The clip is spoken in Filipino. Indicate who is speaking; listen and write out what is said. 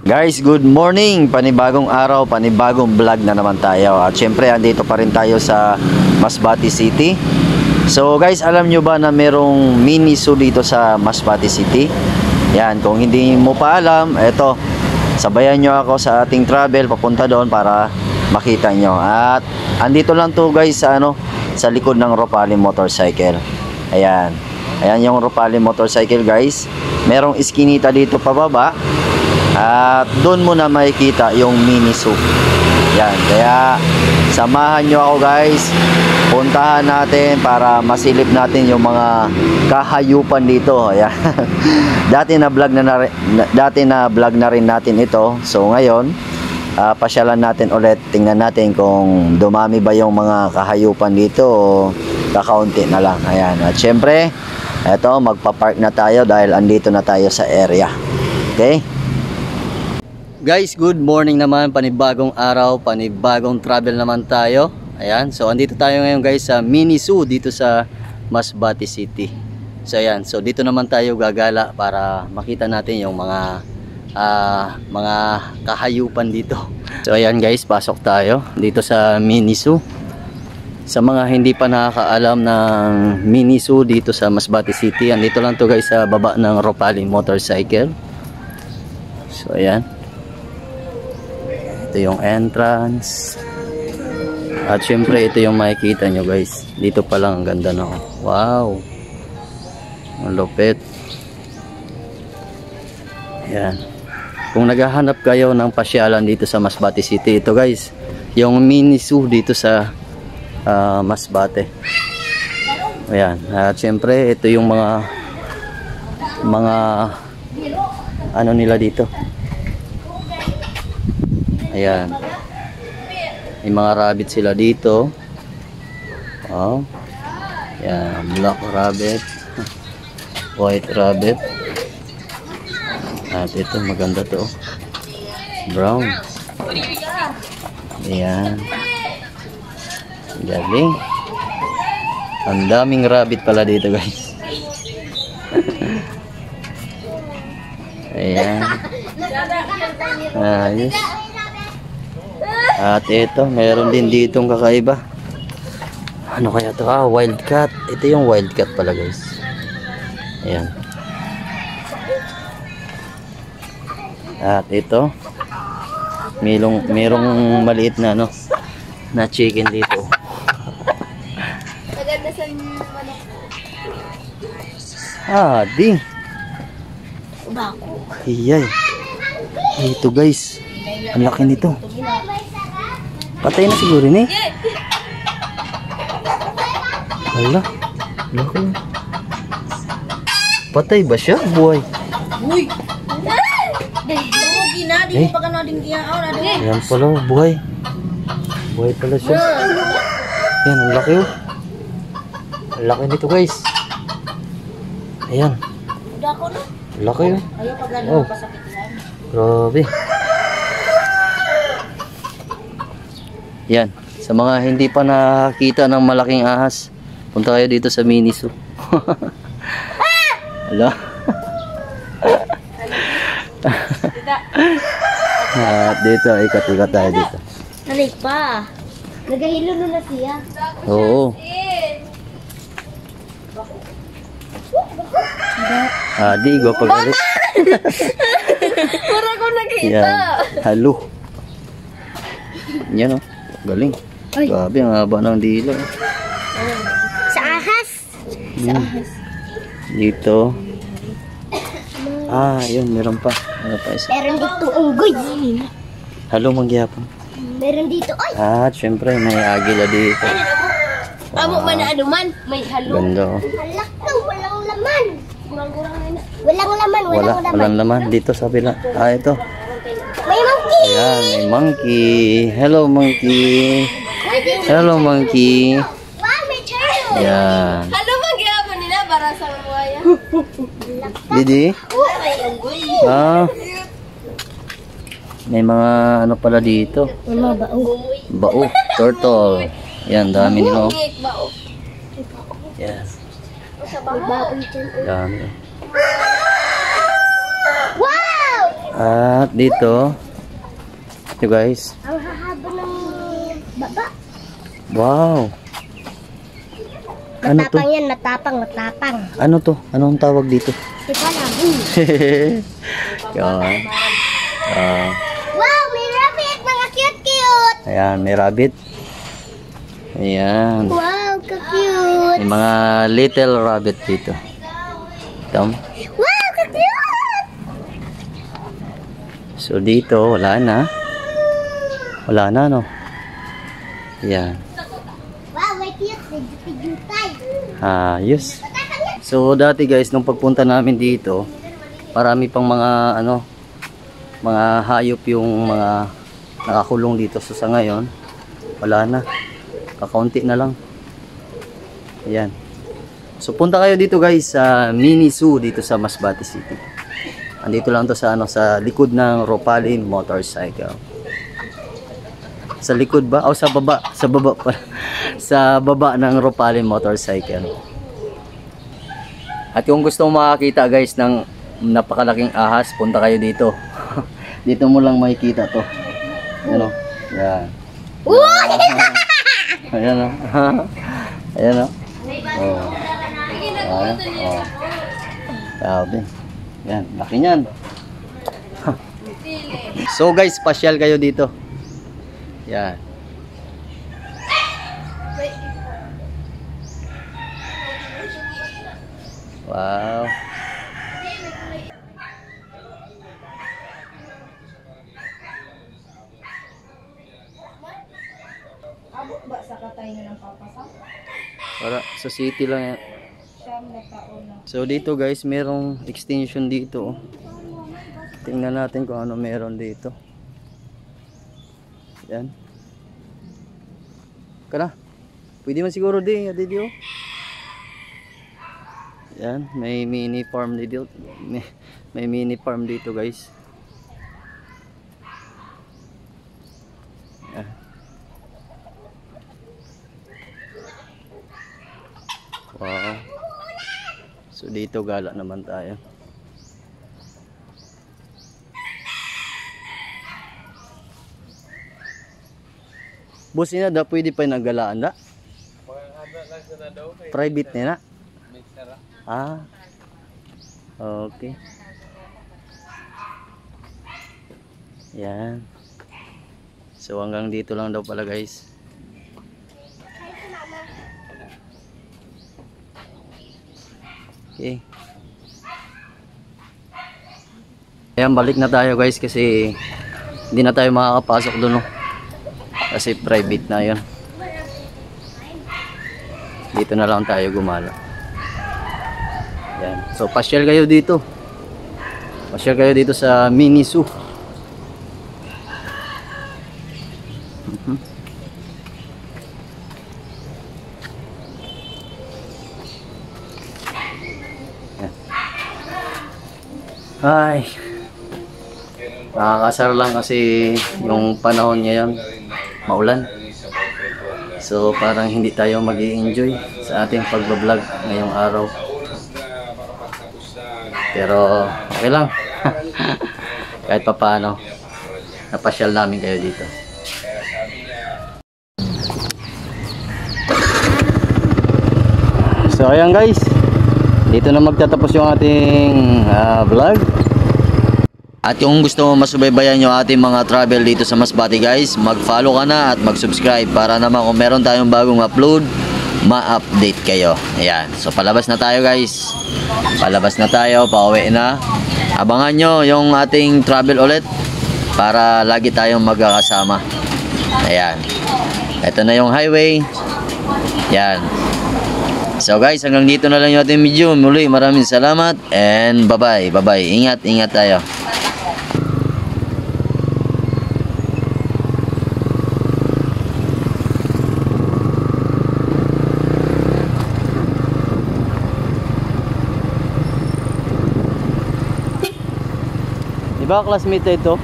Speaker 1: Guys, good morning! Panibagong araw, panibagong vlog na naman tayo. At syempre, andito pa rin tayo sa Masbate City. So guys, alam nyo ba na merong mini zoo dito sa Masbate City? Yan, kung hindi mo pa alam, eto, sabayan nyo ako sa ating travel papunta doon para makita nyo. At andito lang to guys sa, sa likod ng Ropali Motorcycle. Ayan, ayan yung Ropali Motorcycle guys. Merong iskinita dito pababa. At doon mo na makikita yung mini zoo. Yan, kaya samahan nyo ako guys. Puntahan natin para masilip natin yung mga kahayupan dito. Ayan. Dati na vlog na rin natin ito. So ngayon, pasyalan natin ulit. Tingnan natin kung dumami ba yung mga kahayupan dito o kakaunti na lang. Ayan. At syempre, eto, magpa-park na tayo dahil andito na tayo sa area. Okay? Guys, good morning naman, panibagong araw, panibagong travel naman tayo. Ayan, so andito tayo ngayon guys sa mini zoo dito sa Masbate City. So ayan, so dito naman tayo gagala para makita natin yung mga kahayupan dito. So ayan guys, pasok tayo dito sa mini zoo. Sa mga hindi pa nakakaalam ng mini zoo dito sa Masbate City, andito lang to guys sa baba ng Ropali Motorcycle. So ayan, ito yung entrance. At syempre ito yung makikita nyo guys. Dito pa lang ang ganda na. Wow, ang lupit. Ayan. Kung naghahanap kayo ng pasyalan dito sa Masbate City, ito guys, yung mini zoo dito sa Masbate. Ayan. At syempre ito yung mga ano nila dito. Ayan. May mga rabbit sila dito. Oh. Ayan, black rabbit, white rabbit. At ito maganda to. Brown. Ayan. Galing. Ang daming rabbit pala dito guys. Ayan. Ayos. At ito, meron din ditong kakaiba. Ano kaya to? Wildcat. Ito yung wildcat pala guys. Ayan. At ito, merong maliit na na chicken dito. Di. Iyay. Ito guys. Ang laki nito. Patay na siguro ni. Hala. Laki. Patay ba siya? Buhay.
Speaker 2: Uy. Di pa kana din kiya.
Speaker 1: Yan pala, buhay. Buhay pala siya. Yan, ang laki oh. Ang laki nito guys. Ayan. Ang laki oh.
Speaker 2: Ayaw pag
Speaker 1: Oh.
Speaker 2: pasakit yan.
Speaker 1: Grabe. Yan, sa mga hindi pa nakakita ng malaking ahas, punta kayo dito sa mini zoo. Hala. At dito, ikat-ikat tayo dito.
Speaker 2: Nalik pa. Nagahilo na siya.
Speaker 1: Oo. Di, gwa pagalit.
Speaker 2: Para ko nakita.
Speaker 1: Yan, halo. Yan o, galing. Grabe, ang haba ng dila.
Speaker 2: Sa ahas. Sa ahas.
Speaker 1: Dito. Yun, meron pa. Meron pa isa.
Speaker 2: Meron dito unggoy.
Speaker 1: Halo, mangyapon.
Speaker 2: Meron dito.
Speaker 1: At syempre, may agila dito.
Speaker 2: Amo man na anuman, may halo.
Speaker 1: Ganda o.
Speaker 2: Halak daw, walang laman. Walang laman,
Speaker 1: Walang laman. Dito sa bila. Ito.
Speaker 2: May monkey.
Speaker 1: Ayan, may monkey. Hello, monkey. Hello, monkey.
Speaker 2: Wow, may turtle.
Speaker 1: Ayan.
Speaker 2: Halo magyapon nila para sa buhaya.
Speaker 1: Didi?
Speaker 2: May unggoy.
Speaker 1: May mga ano pala dito.
Speaker 2: Mga bao.
Speaker 1: Bao. Turtle. Yan, dami nila.
Speaker 2: Bao.
Speaker 1: Yan.
Speaker 2: May bao dyan.
Speaker 1: Dami.
Speaker 2: Wow!
Speaker 1: At dito, ito guys.
Speaker 2: Ang hahaba ng baba.
Speaker 1: Wow. Ano to?
Speaker 2: Matapang yan, matapang.
Speaker 1: Ano to? Anong tawag dito?
Speaker 2: Di pa lang.
Speaker 1: Yan.
Speaker 2: Wow, may rabbit! Mga cute!
Speaker 1: Ayan, may rabbit. Ayan.
Speaker 2: Wow, ka-cute!
Speaker 1: May mga little rabbit dito. Ito.
Speaker 2: Wow, ka-cute!
Speaker 1: So dito, wala na. Wala na, no? Ayan.
Speaker 2: Wow, may cute! Nagpipigutay!
Speaker 1: Ayos. So dati guys, nung pagpunta namin dito, marami pang mga mga hayop yung mga nakakulong dito. So sa ngayon, wala na. Kakaunti na lang. Ayan. So punta kayo dito guys sa mini zoo dito sa Masbate City. Andito lang to sa sa likod ng Ropalin Motorcycle. Sa likod ba? O sa baba, sa baba pa. Sa baba ng Ropalin Motorcycle. At kung gusto mo makakita guys ng napakalaking ahas, punta kayo dito. Dito mo lang makikita to. Ano? Yan. Ayan o. Ayan o. Oh. Ayan. Oh. Sabi. Yan. Laki niyan. So guys, pasyal kayo dito. Yan. Wow.
Speaker 3: Abot ba sa katay na ng papasang?
Speaker 1: Para sa city lang yan.
Speaker 3: Siyam na taon na.
Speaker 1: So dito guys, merong extension dito. Tingnan natin kung ano meron dito. Yan. Kana. Pwede man siguro din, dito. Yan, may mini farm dito. May mini farm dito, guys. Yan. Wow. So dito gala naman tayo. Bus na da pwede pa nagalaan da. Private na. Ah. Okay. Yan. So hanggang dito lang daw pala guys. Okay. Ayan, balik na tayo guys kasi hindi na tayo makakapasok doon, no? Kasi private na yun. Dito na lang tayo gumala. Yan. So pasyal kayo dito. Pasyal kayo dito sa mini zoo. Yan. Ay, nakakasar lang kasi yung panahon ngayon maulan. So parang hindi tayo mag-i-enjoy sa ating pagbablog ngayong araw. Pero okay lang. Kahit pa paano, napasyal namin kayo dito. So ayan guys, dito na magtatapos yung ating vlog. At kung gusto mo masubaybayan yung ating mga travel dito sa Masbate guys, mag-follow ka na at mag-subscribe para naman kung meron tayong bagong upload, ma-update kayo. Ayan. So palabas na tayo guys. Palabas na tayo, pauwi na. Abangan nyo yung ating travel ulit para lagi tayong magkakasama. Ayan. Ito na yung highway. Ayan. So guys, hanggang dito na lang yung ating video. Muli, maraming salamat and bye-bye. Bye-bye. Ingat, ingat tayo. Diba classmate ito?